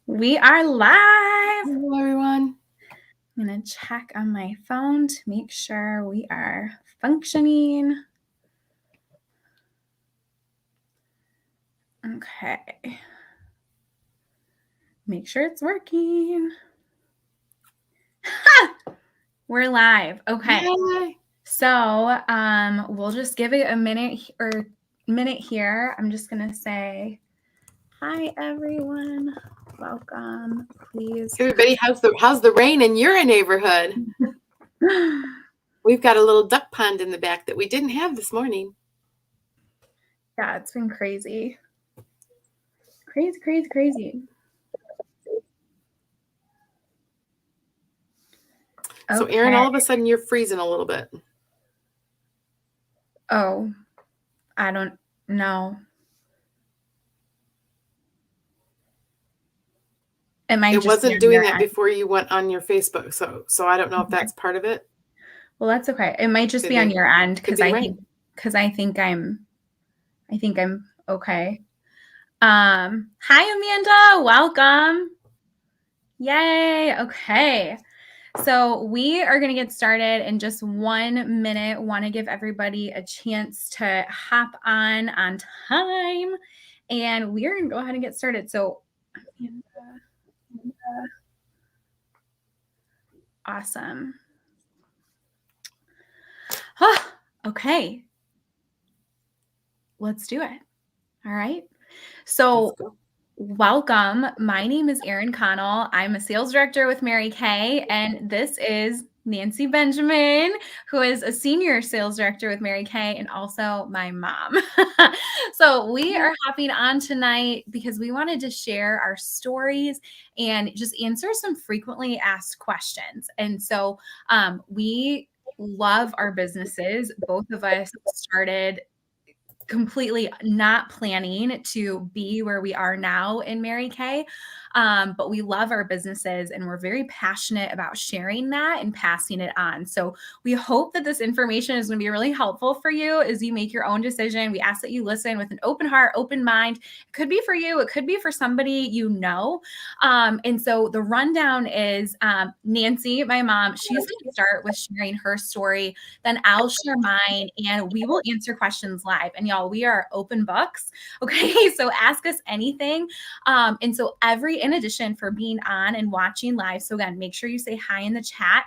We are live. Hello, everyone. I'm going to check on my phone to make sure we are functioning. Okay. Make sure it's working. We're live. Okay. Yay. So we'll just give it a minute here. I'm just going to say, hi, everyone. Welcome. Please. Hey, everybody, how's the rain in your neighborhood? We've got a little duck pond in the back that we didn't have this morning. Yeah, it's been crazy. Crazy. So, Erin, all of a sudden you're freezing a little bit. Oh, I don't know. It wasn't doing that before you went on your Facebook, so I don't know if that's part of it. Well, that's okay. It might just be on your end because I think I'm okay. Hi, Amanda. Welcome. Yay. Okay. So we are going to get started in just 1 minute. Want to give everybody a chance to hop on time, and we're going to go ahead and get started. So, Amanda. Awesome. Okay. Let's do it. All right. So welcome. My name is Erin Connell. I'm a sales director with Mary Kay, and this is Nancy Benjamin, who is a senior sales director with Mary Kay and also my mom. So we are hopping on tonight because we wanted to share our stories and just answer some frequently asked questions. And so we love our businesses. Both of us started completely not planning to be where we are now in Mary Kay. But we love our businesses and we're very passionate about sharing that and passing it on. So we hope that this information is going to be really helpful for you as you make your own decision. We ask that you listen with an open heart, open mind. It could be for you. It could be for somebody you know. And so the rundown is Nancy, my mom, she's going to start with sharing her story. Then I'll share mine and we will answer questions live. And y'all, we are open books. Okay. So ask us anything. And so in addition for being on and watching live, so again, make sure you say hi in the chat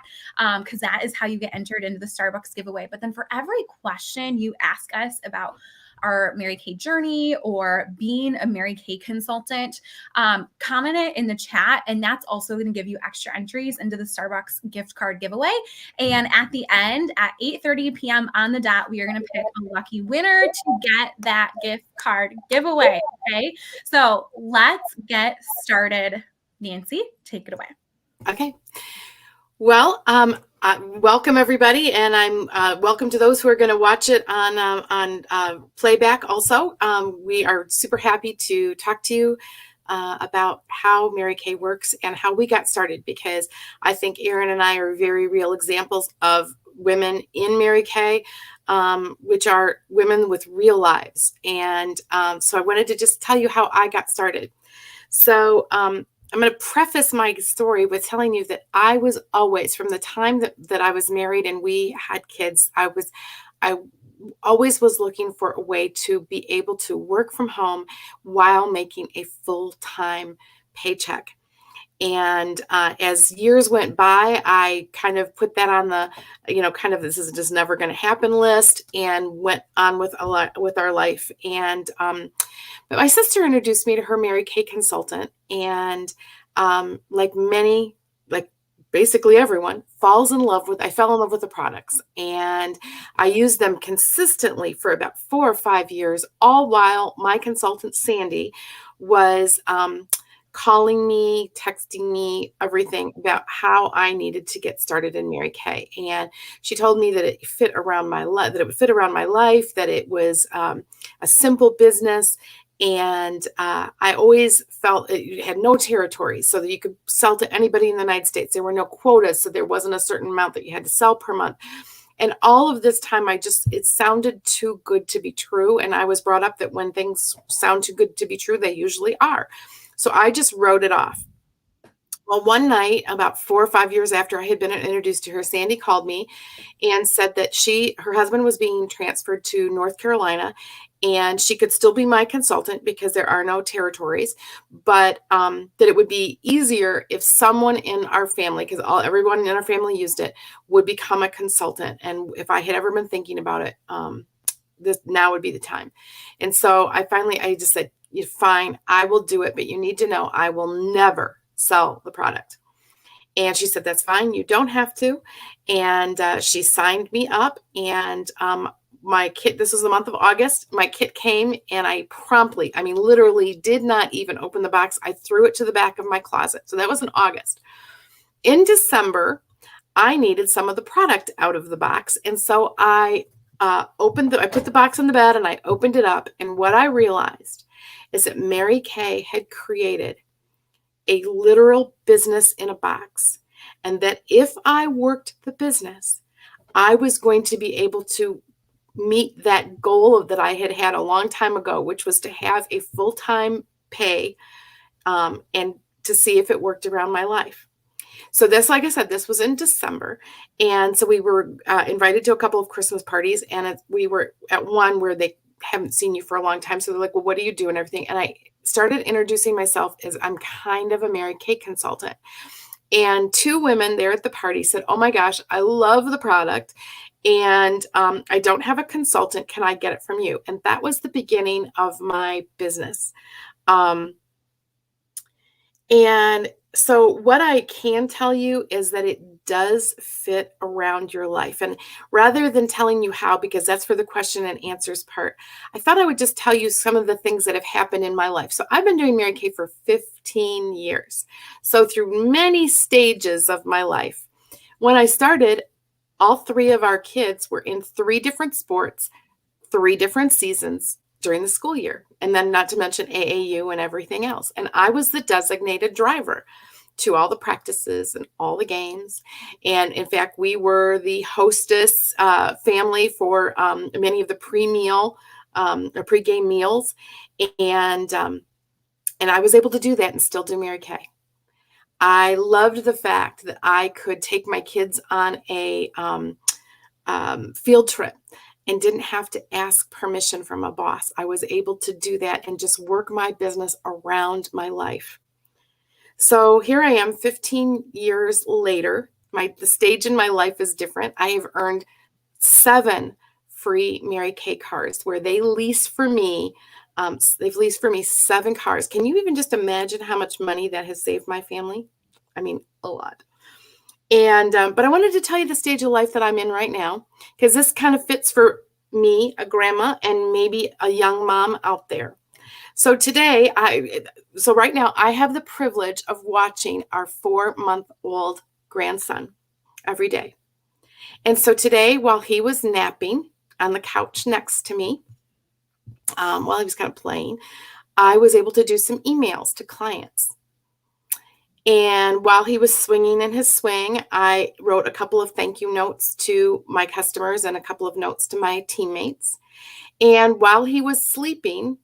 because that is how you get entered into the Starbucks giveaway. But then for every question you ask us about our Mary Kay journey or being a Mary Kay consultant, comment it in the chat. And that's also going to give you extra entries into the Starbucks gift card giveaway. And at the end, at 8:30 p.m. on the dot, we are going to pick a lucky winner to get that gift card giveaway. Okay. So let's get started. Nancy, take it away. Okay. Well, welcome everybody, and I'm welcome to those who are going to watch it on playback. Also, we are super happy to talk to you about how Mary Kay works and how we got started, because I think Erin and I are very real examples of women in Mary Kay, which are women with real lives. And so I wanted to just tell you how I got started. So I'm going to preface my story with telling you that I was always, from the time that I was married and we had kids, I always was looking for a way to be able to work from home while making a full-time paycheck. And as years went by, I kind of put that on the, this is just never going to happen list, and went on with our life. And but my sister introduced me to her Mary Kay consultant, and like basically everyone I fell in love with the products, and I used them consistently for about 4 or 5 years, all while my consultant Sandy was calling me, texting me, everything about how I needed to get started in Mary Kay. And she told me that it would fit around my life, that it was a simple business. And I always felt it had no territory, so that you could sell to anybody in the United States. There were no quotas, so there wasn't a certain amount that you had to sell per month. And all of this time, it sounded too good to be true. And I was brought up that when things sound too good to be true, they usually are. So I just wrote it off. Well, one night, about 4 or 5 years after I had been introduced to her, Sandy called me and said that her husband was being transferred to North Carolina, and she could still be my consultant because there are no territories, but that it would be easier if someone in our family, because everyone in our family used it, would become a consultant. And if I had ever been thinking about it, this now would be the time. And so I just said, fine, I will do it, but you need to know I will never sell the product. And she said, that's fine. You don't have to. And she signed me up. And my kit, this was the month of August, my kit came, and I promptly, literally did not even open the box. I threw it to the back of my closet. So that was in August. In December, I needed some of the product out of the box. And so I put the box on the bed and I opened it up. And what I realized is that Mary Kay had created a literal business in a box, and that if I worked the business, I was going to be able to meet that goal that I had a long time ago, which was to have a full-time pay, and to see if it worked around my life. So this, like I said, this was in December. And so we were invited to a couple of Christmas parties, and we were at one where they haven't seen you for a long time. So they're like, well, what do you do and everything? And I started introducing myself as I'm kind of a Mary Kay consultant. And 2 women there at the party said, oh my gosh, I love the product. And I don't have a consultant. Can I get it from you? And that was the beginning of my business. And so what I can tell you is that it does fit around your life. And rather than telling you how, because that's for the question and answers part, I thought I would just tell you some of the things that have happened in my life. So I've been doing Mary Kay for 15 years. So through many stages of my life, when I started, all 3 of our kids were in 3 different sports, 3 different seasons during the school year, and then not to mention AAU and everything else. And I was the designated driver to all the practices and all the games. And in fact, we were the hostess family for many of the pre-meal or pre-game meals. And I was able to do that and still do Mary Kay. I loved the fact that I could take my kids on a field trip and didn't have to ask permission from a boss. I was able to do that and just work my business around my life. So here I am 15 years later. The stage in my life is different. I have earned 7 free Mary Kay cars where they lease for me. They've leased for me 7 cars. Can you even just imagine how much money that has saved my family? A lot. And but I wanted to tell you the stage of life that I'm in right now, because this kind of fits for me, a grandma, and maybe a young mom out there. So right now I have the privilege of watching our 4-month-old grandson every day. And so today, while he was napping on the couch next to me, while he was kind of playing, I was able to do some emails to clients. And while he was swinging in his swing, I wrote a couple of thank you notes to my customers and a couple of notes to my teammates. And while he was sleeping,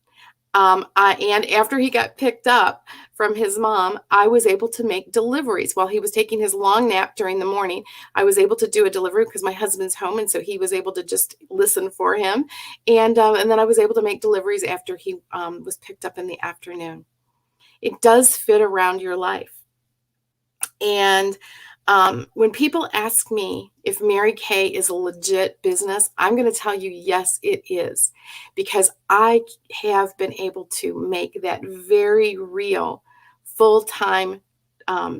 and after he got picked up from his mom, I was able to make deliveries. While he was taking his long nap during the morning, I was able to do a delivery because my husband's home, and so he was able to just listen for him. And then I was able to make deliveries after he was picked up in the afternoon. It does fit around your life. And when people ask me if Mary Kay is a legit business, I'm going to tell you, yes, it is, because I have been able to make that very real full-time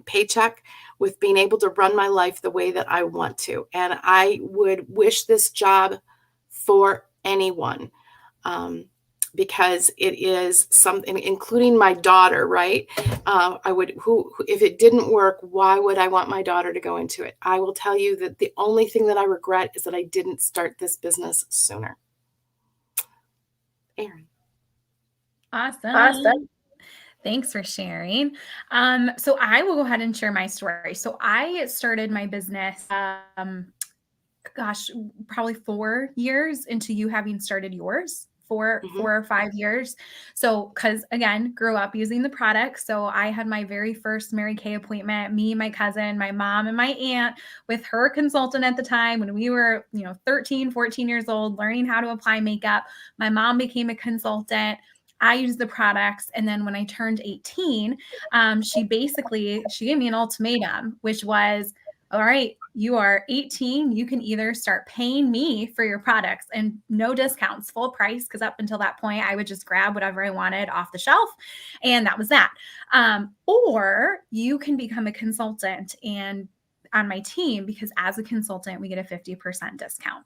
paycheck with being able to run my life the way that I want to. And I would wish this job for anyone. Because it is something, including my daughter, right? If it didn't work, why would I want my daughter to go into it? I will tell you that the only thing that I regret is that I didn't start this business sooner. Erin. Awesome. Thanks for sharing. So I will go ahead and share my story. So I started my business, probably 4 years into you having started yours. 4 or 5 years. So, because again, grew up using the product. So I had my very first Mary Kay appointment, me, my cousin, my mom, and my aunt with her consultant at the time when we were, 13, 14 years old, learning how to apply makeup. My mom became a consultant. I used the products. And then when I turned 18, she gave me an ultimatum, which was, all right, you are 18. You can either start paying me for your products and no discounts, full price. Because up until that point, I would just grab whatever I wanted off the shelf. And that was that. Or you can become a consultant and on my team, because as a consultant, we get a 50% discount.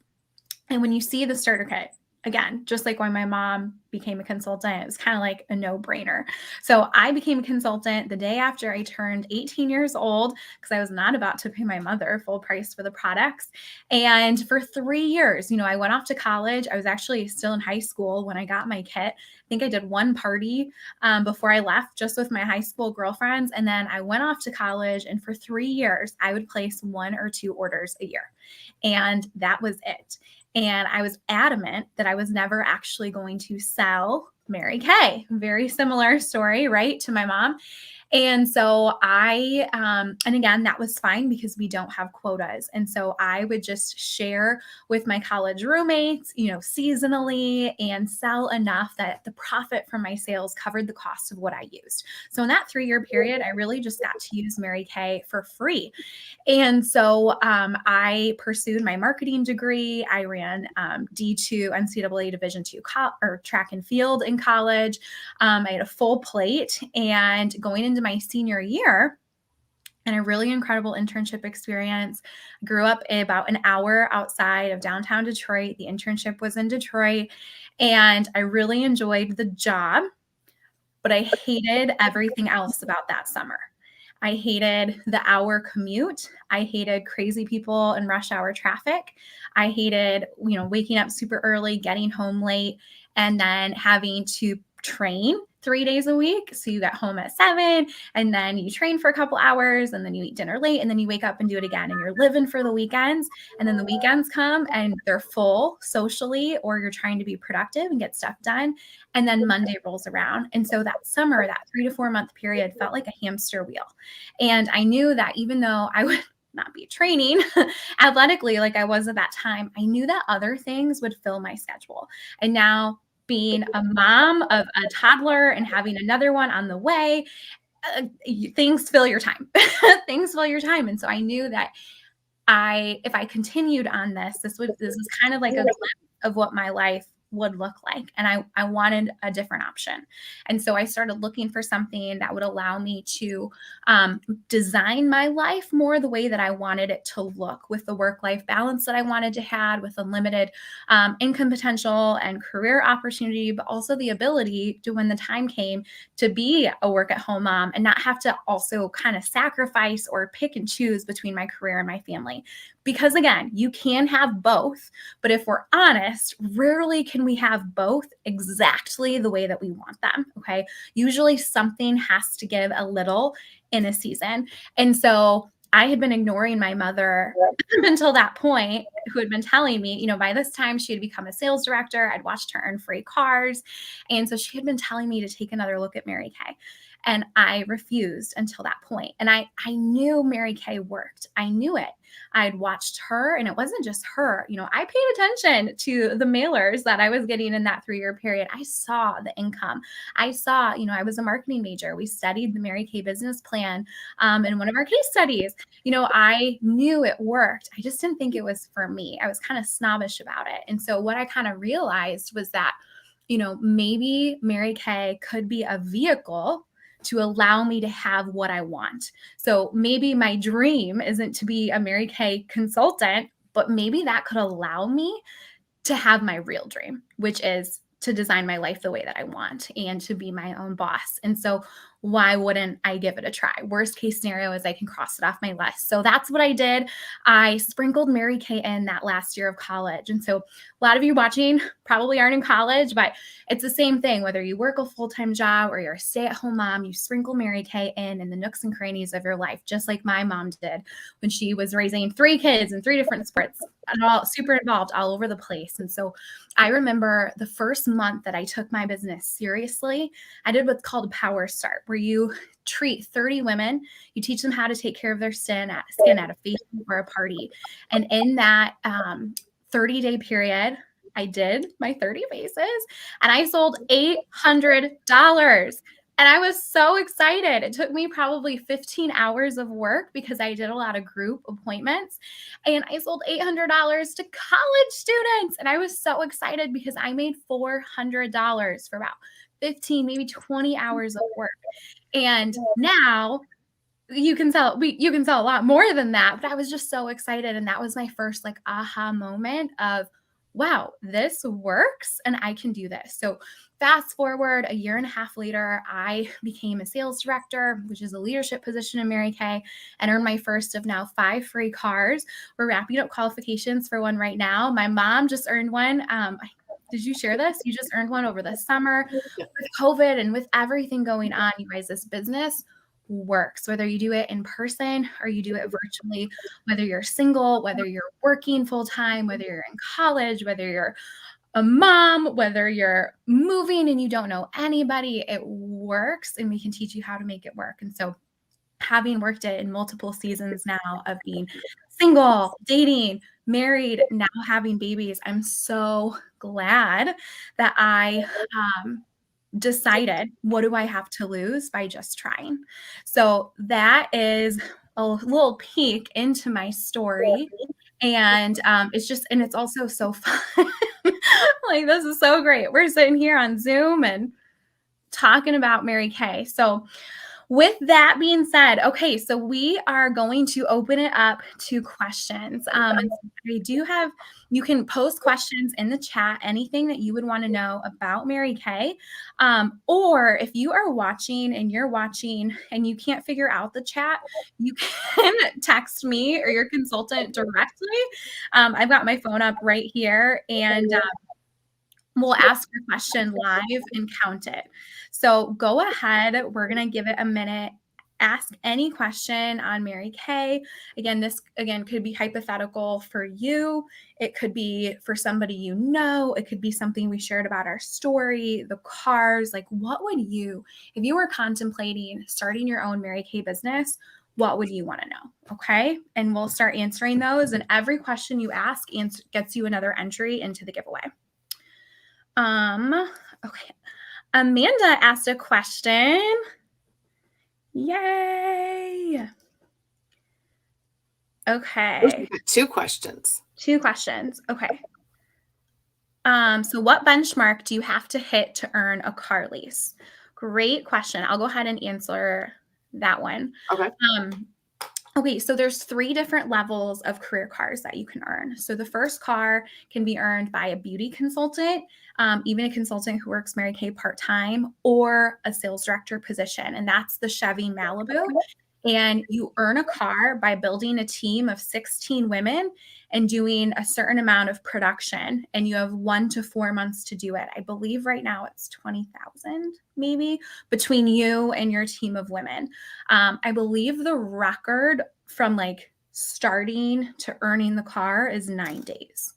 And when you see the starter kit, again, just like when my mom became a consultant, it was kind of like a no-brainer. So I became a consultant the day after I turned 18 years old because I was not about to pay my mother full price for the products. And for 3 years, I went off to college. I was actually still in high school when I got my kit. I think I did one party before I left just with my high school girlfriends. And then I went off to college. And for 3 years, I would place 1 or 2 orders a year. And that was it. And I was adamant that I was never actually going to sell Mary Kay. Very similar story, right, to my mom. And so and again, that was fine because we don't have quotas. And so I would just share with my college roommates, seasonally and sell enough that the profit from my sales covered the cost of what I used. So in that 3-year period, I really just got to use Mary Kay for free. And so I pursued my marketing degree. I ran D2 NCAA Division II track and field in college. I had a full plate, and going into my senior year and a really incredible internship experience. I grew up about an hour outside of downtown Detroit. The internship was in Detroit, and I really enjoyed the job, but I hated everything else about that summer. I hated the hour commute. I hated crazy people and rush hour traffic. I hated, waking up super early, getting home late, and then having to train 3 days a week. So you get home at 7 and then you train for a couple hours and then you eat dinner late and then you wake up and do it again and you're living for the weekends. And then the weekends come and they're full socially, or you're trying to be productive and get stuff done. And then Monday rolls around. And so that summer, that 3 to 4 month period felt like a hamster wheel. And I knew that even though I would not be training athletically like I was at that time, I knew that other things would fill my schedule. And now, being a mom of a toddler and having another one on the way, things fill your time. Things fill your time. And so I knew that if I continued on this is kind of like a glimpse of what my life would look like. And I wanted a different option. And so I started looking for something that would allow me to design my life more the way that I wanted it to look, with the work-life balance that I wanted to have, with unlimited income potential and career opportunity, but also the ability to, when the time came, to be a work-at-home mom and not have to also kind of sacrifice or pick and choose between my career and my family. Because again, you can have both, but if we're honest, rarely can we have both exactly the way that we want them. Okay. Usually something has to give a little in a season. And so I had been ignoring my mother until that point, who had been telling me, by this time she had become a sales director. I'd watched her earn free cars. And so she had been telling me to take another look at Mary Kay. And I refused until that point. And I knew Mary Kay worked. I knew it. I'd watched her, and it wasn't just her. I paid attention to the mailers that I was getting in that 3-year period. I saw the income. I saw, I was a marketing major. We studied the Mary Kay business plan in one of our case studies. I knew it worked. I just didn't think it was for me. I was kind of snobbish about it. And so what I kind of realized was that, maybe Mary Kay could be a vehicle to allow me to have what I want. So maybe my dream isn't to be a Mary Kay consultant, but maybe that could allow me to have my real dream, which is to design my life the way that I want and to be my own boss. And so why wouldn't I give it a try? Worst case scenario is I can cross it off my list. So that's what I did. I sprinkled Mary Kay in that last year of college. And so a lot of you watching probably aren't in college, but it's the same thing. Whether you work a full-time job or you're a stay-at-home mom, you sprinkle Mary Kay in the nooks and crannies of your life, just like my mom did when she was raising 3 kids in 3 different sports and all super involved all over the place. And so I remember the first month that I took my business seriously, I did what's called a Power Start, where you treat 30 women, you teach them how to take care of their skin at a facial or a party. And in that 30-day period, I did my 30 faces and I sold $800. And I was so excited. It took me probably 15 hours of work because I did a lot of group appointments, and I sold $800 to college students. And I was so excited because I made $400 for about 15, maybe 20 hours of work. And now you can sell a lot more than that, but I was just so excited. And that was my first like aha moment of, wow, this works and I can do this. So fast forward a year and a half later, I became a sales director, which is a leadership position in Mary Kay, and earned my first of now 5 free cars. We're wrapping up qualifications for one right now. My mom just earned one. Did you share this? You just earned one over the summer. With COVID and with everything going on, you guys, this business works, whether you do it in person or you do it virtually, whether you're single, whether you're working full time, whether you're in college, whether you're a mom, whether you're moving and you don't know anybody, it works, and we can teach you how to make it work. And so having worked it in multiple seasons now of being single, dating, married, now having babies, I'm so glad that I decided, what do I have to lose by just trying? So that is a little peek into my story. And it's also so fun. Like, this is so great. We're sitting here on Zoom and talking about Mary Kay. So with that being said, okay, so we are going to open it up to questions. And we do have, you can post questions in the chat, anything that you would want to know about Mary Kay. Or if you are watching and you're watching and you can't figure out the chat, you can text me or your consultant directly. I've got my phone up right here, and we'll ask your question live and count it. So go ahead. We're going to give it a minute. Ask any question on Mary Kay. Again, this could be hypothetical for you. It could be for somebody you know. It could be something we shared about our story, the cars. Like, what would you, if you were contemplating starting your own Mary Kay business, what would you want to know? Okay. And we'll start answering those. And every question you ask gets you another entry into the giveaway. Okay. Amanda asked a question. Yay. Okay. 2 questions. 2 questions. Okay. So what benchmark do you have to hit to earn a car lease? Great question. I'll go ahead and answer that one. Okay. Okay, so there's 3 different levels of career cars that you can earn. So the first car can be earned by a beauty consultant, even a consultant who works Mary Kay part-time, or a sales director position, and that's the Chevy Malibu. And you earn a car by building a team of 16 women and doing a certain amount of production. And you have 1 to 4 months to do it. I believe right now it's 20,000 maybe between you and your team of women. I believe the record from like starting to earning the car is 9 days,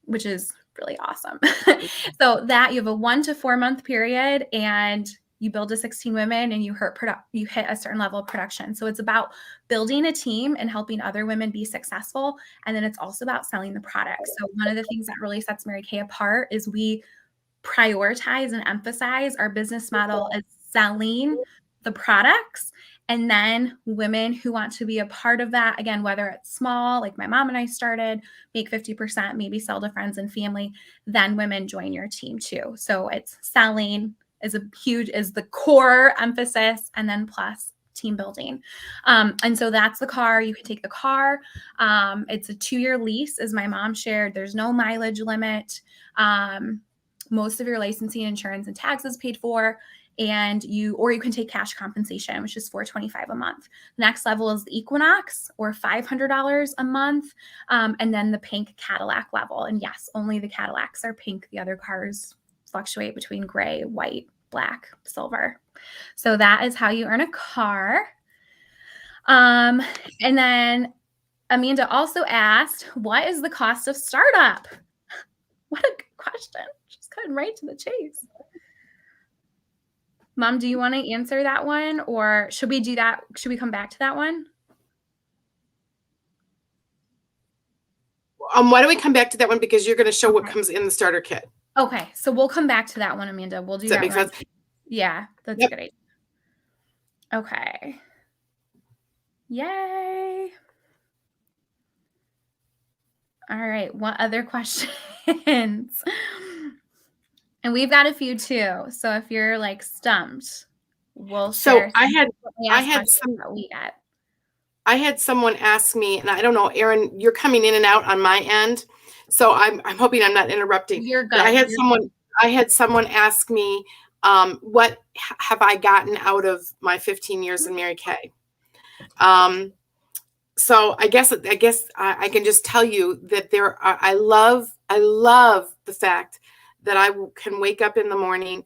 which is really awesome. So that you have a 1 to 4 month period, and you build to 16 women and you hit a certain level of production. So it's about building a team and helping other women be successful. And then it's also about selling the product. So one of the things that really sets Mary Kay apart is we prioritize and emphasize our business model as selling the products. And then women who want to be a part of that, again, whether it's small, like my mom and I started, make 50%, maybe sell to friends and family, then women join your team too. So it's selling is the core emphasis, and then plus team building. And so that's the car. You can take the car. It's a 2-year lease, as my mom shared. There's no mileage limit. Most of your licensing, insurance, and taxes paid for. and you can take cash compensation, which is $425 a month. The next level is the Equinox, or $500 a month. And then the pink Cadillac level. And yes, only the Cadillacs are pink. The other cars fluctuate between gray, white, black, silver. So that is how you earn a car. And then Amanda also asked, what is the cost of startup? What a good question. Just cutting right to the chase. Mom, do you want to answer that one, or should we do that? Should we come back to that one? Why don't we come back to that one, because you're going to show what comes in the starter kit. Okay, so we'll come back to that one, Amanda. We'll do Does that that make one. sense? Yeah, that's a good idea. Okay. Yay. All right, what other questions? And we've got a few too. So if you're like stumped, we'll share. So I had someone ask me, and I don't know, Erin, you're coming in and out on my end, so I'm hoping I'm not interrupting. You're good. But I had someone ask me, what have I gotten out of my 15 years in Mary Kay? So I guess I can just tell you that I love the fact that I can wake up in the morning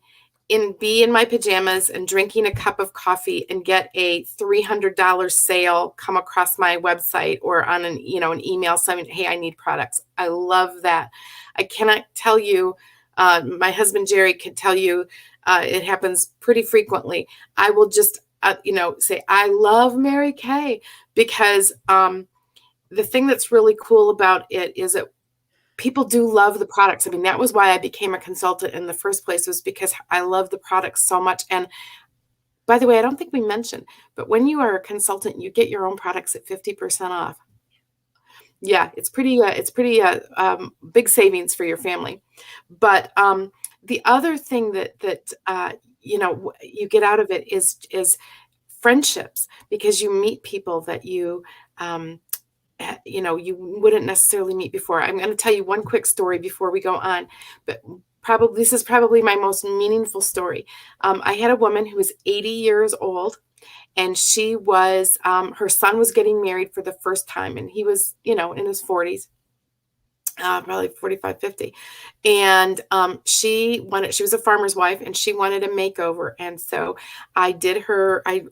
and be in my pajamas and drinking a cup of coffee and get a $300 sale come across my website or on an email saying, hey, I need products. I love that. I cannot tell you, my husband Jerry could tell you, it happens pretty frequently. I will just say, I love Mary Kay, because the thing that's really cool about it is that people do love the products. I mean, that was why I became a consultant in the first place, was because I love the products so much. And by the way, I don't think we mentioned, but when you are a consultant, you get your own products at 50% off. Yeah, it's pretty big savings for your family. But the other thing that you get out of it is friendships, because you meet people that you wouldn't necessarily meet before. I'm going to tell you one quick story before we go on, but this is probably my most meaningful story. I had a woman who was 80 years old, and she was, her son was getting married for the first time, and he was, in his 40s. Probably 45, 50. And she was a farmer's wife, and she wanted a makeover. And so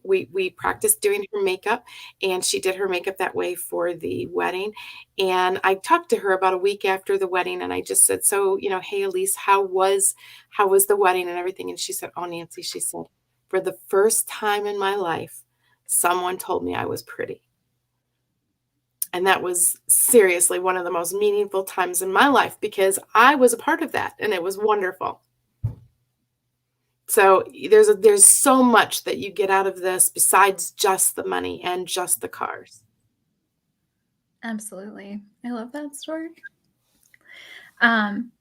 we practiced doing her makeup, and she did her makeup that way for the wedding. And I talked to her about a week after the wedding, and I just said, so, hey, Elise, how was the wedding and everything? And she said, oh, Nancy, she said, for the first time in my life, someone told me I was pretty. And that was seriously one of the most meaningful times in my life, because I was a part of that, and it was wonderful. So there's so much that you get out of this besides just the money and just the cars. Absolutely. I love that story. And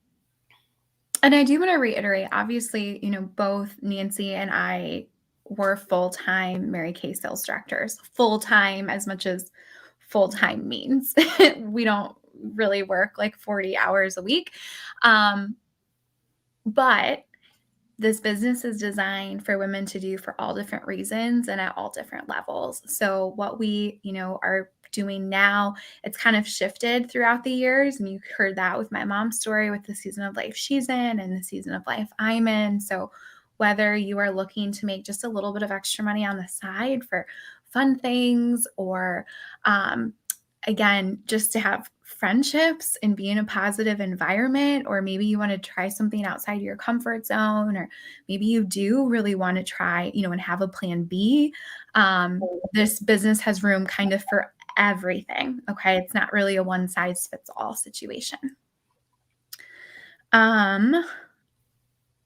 I do want to reiterate, obviously, both Nancy and I were full-time Mary Kay sales directors, full-time as much as full-time means. We don't really work like 40 hours a week. But this business is designed for women to do for all different reasons and at all different levels. So what we, are doing now, it's kind of shifted throughout the years. And you heard that with my mom's story, with the season of life she's in and the season of life I'm in. So whether you are looking to make just a little bit of extra money on the side for fun things, or again, just to have friendships and be in a positive environment, or maybe you want to try something outside your comfort zone, or maybe you do really want to try, and have a plan B. This business has room kind of for everything. Okay. It's not really a one size fits all situation.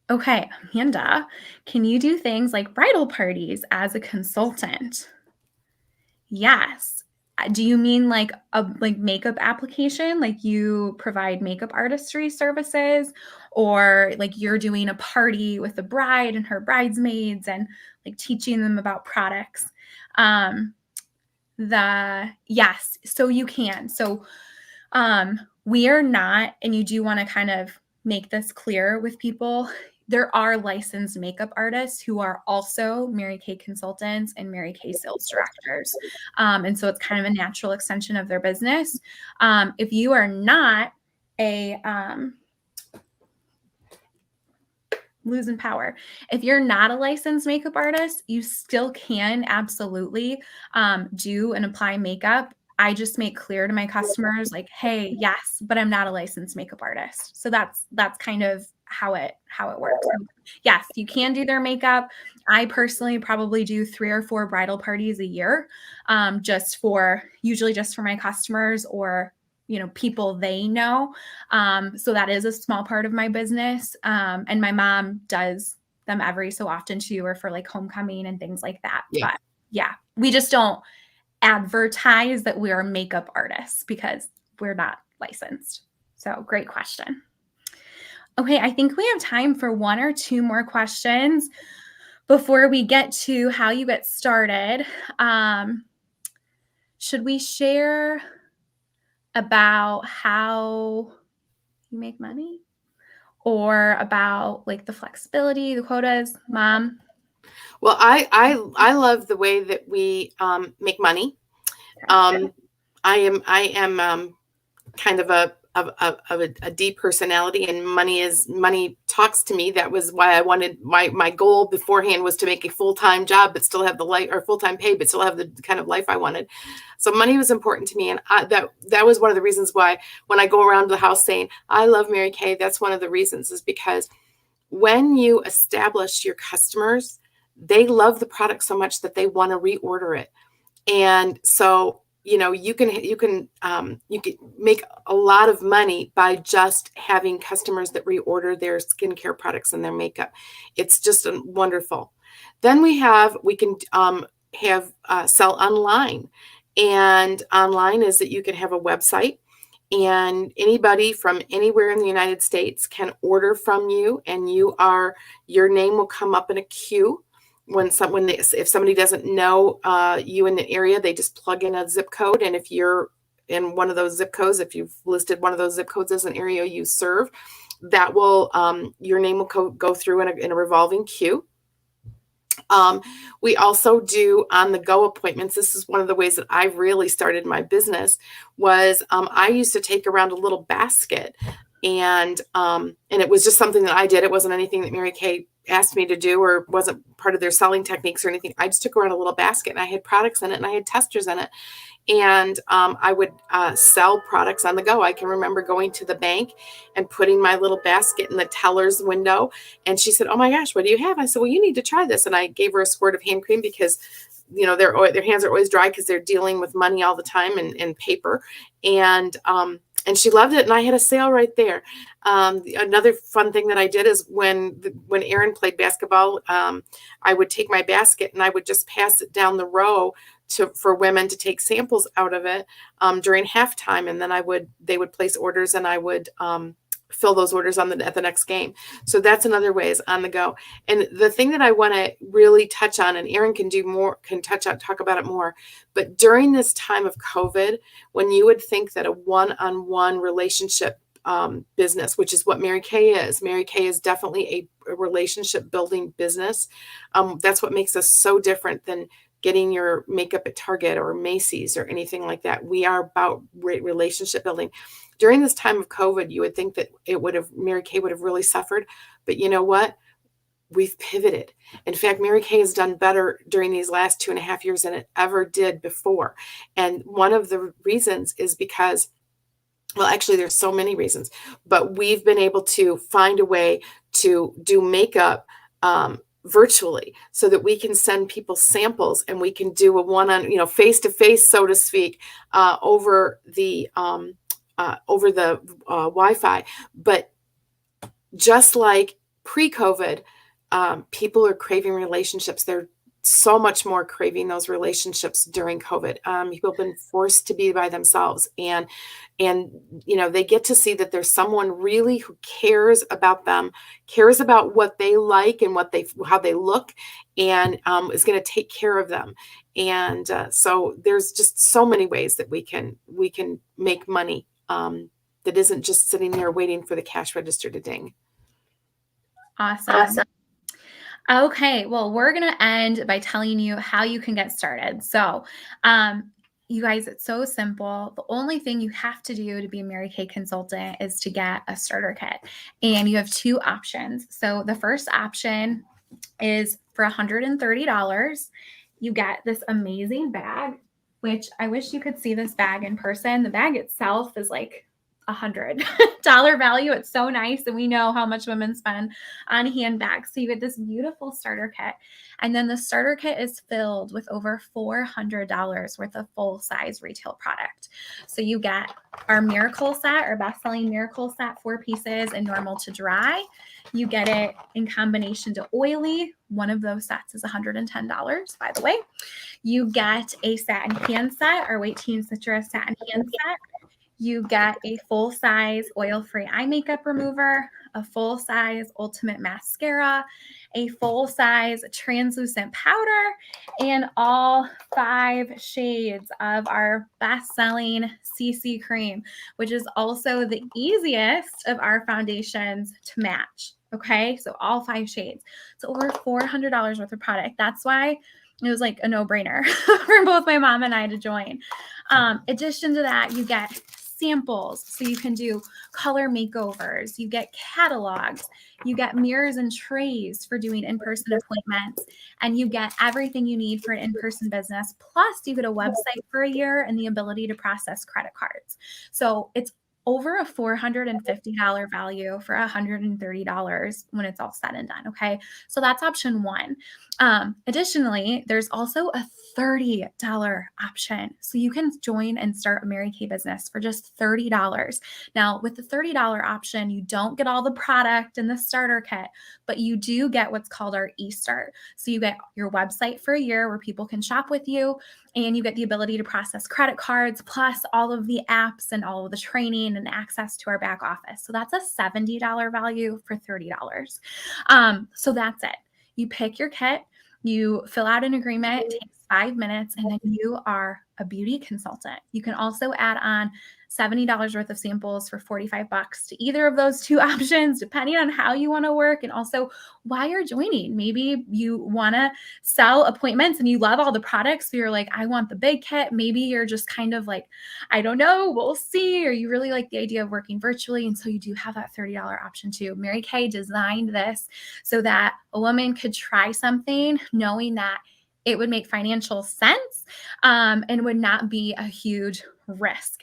Okay, Amanda, can you do things like bridal parties as a consultant? Yes. Do you mean like a makeup application? Like you provide makeup artistry services, or like you're doing a party with the bride and her bridesmaids and like teaching them about products? Yes, so you can. So we are not, and you do want to kind of make this clear with people, there are licensed makeup artists who are also Mary Kay consultants and Mary Kay sales directors. And so it's kind of a natural extension of their business. If you are not a losing power. If you're not a licensed makeup artist, you still can absolutely do and apply makeup. I just make clear to my customers like, hey, yes, but I'm not a licensed makeup artist. So that's kind of how it works. Yes, you can do their makeup. I personally probably do 3 or 4 bridal parties a year, usually just for my customers or people they know. So that is a small part of my business. And my mom does them every so often too, or for like homecoming and things like that. Yeah. But yeah, we just don't advertise that we're makeup artists because we're not licensed. So great question. Okay, I think we have time for 1 or 2 more questions before we get to how you get started. Should we share about how you make money or about like the flexibility, the quotas, Mom? Well, I love the way that we make money. I am kind of a deep personality, and money talks to me. That was why I wanted my goal beforehand was to make a full-time job, but still have the life, or full-time pay, but still have the kind of life I wanted. So money was important to me. And that was one of the reasons why when I go around the house saying, I love Mary Kay, that's one of the reasons, is because when you establish your customers, they love the product so much that they want to reorder it. And so you can make a lot of money by just having customers that reorder their skincare products and their makeup. It's just wonderful. Then we can sell online, and online is that you can have a website, and anybody from anywhere in the United States can order from you, and your name will come up in a queue. If somebody doesn't know you in the area, they just plug in a zip code. And if you're in one of those zip codes, if you've listed one of those zip codes as an area you serve, that will your name will go through in a revolving queue. We also do on-the-go appointments. This is one of the ways that I've really started my business. I used to take around a little basket, and it was just something that I did. It wasn't anything that Mary Kay asked me to do, or wasn't part of their selling techniques or anything. I just took around a little basket, and I had products in it, and I had testers in it. And I would sell products on the go. I can remember going to the bank and putting my little basket in the teller's window. And she said, oh my gosh, what do you have? I said, well, you need to try this. And I gave her a squirt of hand cream because, their hands are always dry because they're dealing with money all the time and paper. And she loved it. And I had a sale right there. Another fun thing that I did is when Aaron played basketball, I would take my basket and I would just pass it down the row for women to take samples out of it during halftime. And then they would place orders, and I would fill those orders at the next game. So that's another way, is on the go. And the thing that I want to really touch on, and Aaron talk about it more, but during this time of COVID, when you would think that a one-on-one relationship business, which is what Mary Kay is. Mary Kay is definitely a relationship building business. That's what makes us so different than getting your makeup at Target or Macy's or anything like that. We are about relationship building. During this time of COVID, you would think that Mary Kay would have really suffered, but you know what? We've pivoted. In fact, Mary Kay has done better during these last 2.5 years than it ever did before. And one of the reasons is because, well, actually, there's so many reasons, but we've been able to find a way to do makeup virtually, so that we can send people samples, and we can do a one-on, face to face, so to speak, over the Wi-Fi. But just like pre-COVID, people are craving relationships. They're so much more craving those relationships during COVID. People have been forced to be by themselves, and they get to see that there's someone really who cares about them, cares about what they like and how they look, and is going to take care of them. And so there's just so many ways that we can make money that isn't just sitting there waiting for the cash register to ding. Awesome. Okay, well, we're going to end by telling you how you can get started. So, you guys, it's so simple. The only thing you have to do to be a Mary Kay consultant is to get a starter kit. And you have two options. So, the first option is for $130. You get this amazing bag, which I wish you could see this bag in person. The bag itself is like $100 value. It's so nice. And we know how much women spend on handbags. So you get this beautiful starter kit. And then the starter kit is filled with over $400 worth of full size retail product. So you get our Miracle set, our best-selling Miracle set, 4 pieces and normal to dry. You get it in combination to oily. One of those sets is $110, by the way. You get a satin hand set, our White Teen Citrus satin hand set. You get a full-size oil-free eye makeup remover, a full-size ultimate mascara, a full-size translucent powder, and all 5 shades of our best-selling CC cream, which is also the easiest of our foundations to match. Okay, so all 5 shades. So over $400 worth of product. That's why it was like a no-brainer for both my mom and I to join. Addition to that, you get samples, so you can do color makeovers, you get catalogs, you get mirrors and trays for doing in-person appointments, and you get everything you need for an in-person business. Plus, you get a website for a year and the ability to process credit cards. So it's over a $450 value for $130 when it's all said and done. Okay. So that's option 1. Additionally, there's also a $30 option. So you can join and start a Mary Kay business for just $30. Now, with the $30 option, you don't get all the product in the starter kit, but you do get what's called our eStart. So you get your website for a year where people can shop with you, and you get the ability to process credit cards, plus all of the apps and all of the training and access to our back office. So that's a $70 value for $30. So that's it. You pick your kit, you fill out an agreement, it takes 5 minutes, and then you are a beauty consultant. You can also add on $70 worth of samples for $45 to either of those 2 options, depending on how you want to work and also why you're joining. Maybe you want to sell appointments and you love all the products. So you're like, I want the big kit. Maybe you're just kind of like, I don't know, we'll see. Or you really like the idea of working virtually. And so you do have that $30 option too. Mary Kay designed this so that a woman could try something knowing that it would make financial sense and would not be a huge risk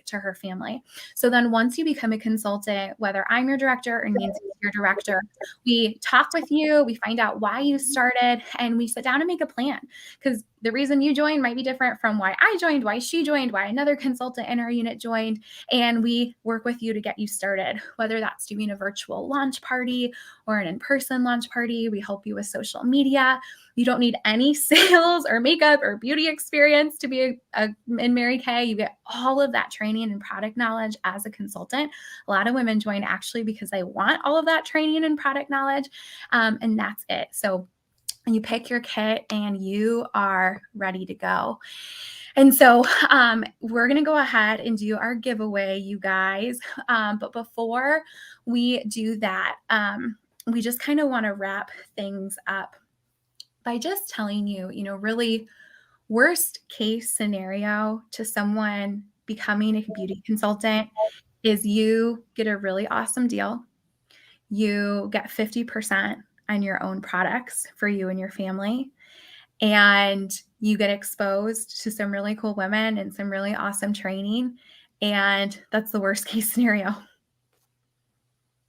to her family. So then once you become a consultant, whether I'm your director or Nancy's your director, we talk with you, we find out why you started, and we sit down and make a plan. Because the reason you joined might be different from why I joined, why she joined, why another consultant in our unit joined. And we work with you to get you started, whether that's doing a virtual launch party or an in-person launch party. We help you with social media. You don't need any sales or makeup or beauty experience to be in Mary Kay. You get all of that training and product knowledge as a consultant. A lot of women join actually because they want all of that training and product knowledge, and that's it. So you pick your kit and you are ready to go. And so we're going to go ahead and do our giveaway, you guys. But before we do that, we just kind of want to wrap things up by just telling you, really worst case scenario to someone becoming a beauty consultant is you get a really awesome deal. You get 50% on your own products for you and your family. And you get exposed to some really cool women and some really awesome training. And that's the worst case scenario.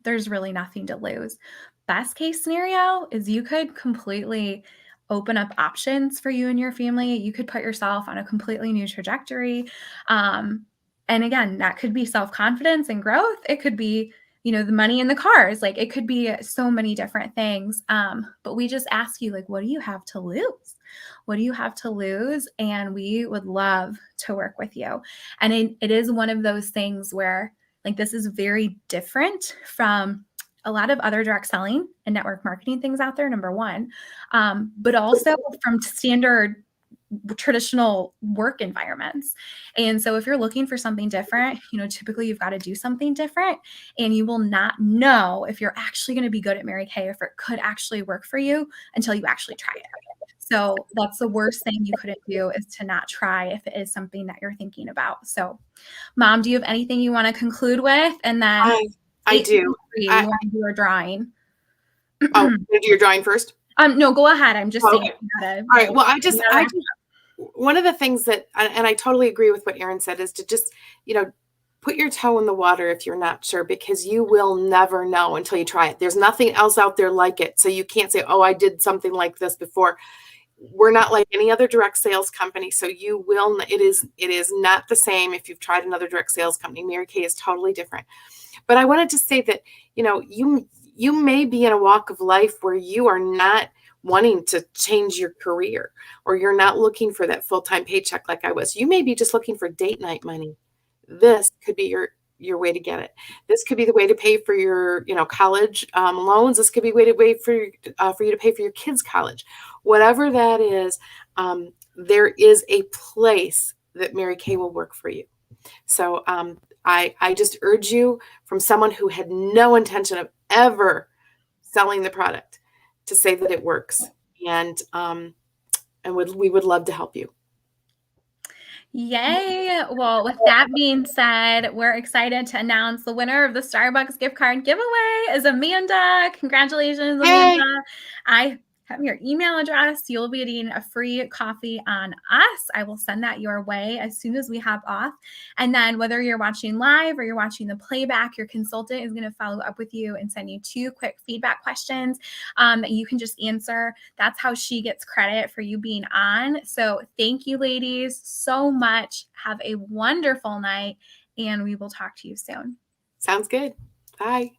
There's really nothing to lose. Best case scenario is you could completely open up options for you and your family. You could put yourself on a completely new trajectory. And again, that could be self-confidence and growth. It could be, the money in the cars. Like it could be so many different things. But we just ask you, like, what do you have to lose? What do you have to lose? And we would love to work with you. And it is one of those things where like, this is very different from a lot of other direct selling and network marketing things out there, number one, but also from standard traditional work environments. And so if you're looking for something different, typically you've got to do something different, and you will not know if you're actually going to be good at Mary Kay, if it could actually work for you until you actually try it. So that's the worst thing you couldn't do, is to not try if it is something that you're thinking about. So Mom, do you have anything you want to conclude with? And then I do. You want to do our drawing. Oh, you do your drawing first? No, go ahead. I'm just saying. All right. Well, one of the things that, and I totally agree with what Erin said, is to just, put your toe in the water if you're not sure, because you will never know until you try it. There's nothing else out there like it. So you can't say, oh, I did something like this before. We're not like any other direct sales company. So it is not the same if you've tried another direct sales company. Mary Kay is totally different. But I wanted to say that, you may be in a walk of life where you are not wanting to change your career, or you're not looking for that full-time paycheck like I was. You may be just looking for date night money. This could be your way to get it. This could be the way to pay for your, college loans. This could be a way for you to pay for your kids' college. Whatever that is, there is a place that Mary Kay will work for you. So I just urge you, from someone who had no intention of ever selling the product, to say that it works, and we would love to help you. Yay. Well, with that being said, we're excited to announce the winner of the Starbucks gift card giveaway is Amanda. Congratulations, Amanda. Yay. I have your email address. You'll be getting a free coffee on us. I will send that your way as soon as we hop off. And then whether you're watching live or you're watching the playback, your consultant is going to follow up with you and send you 2 quick feedback questions that you can just answer. That's how she gets credit for you being on. So thank you, ladies, so much. Have a wonderful night, and we will talk to you soon. Sounds good. Bye.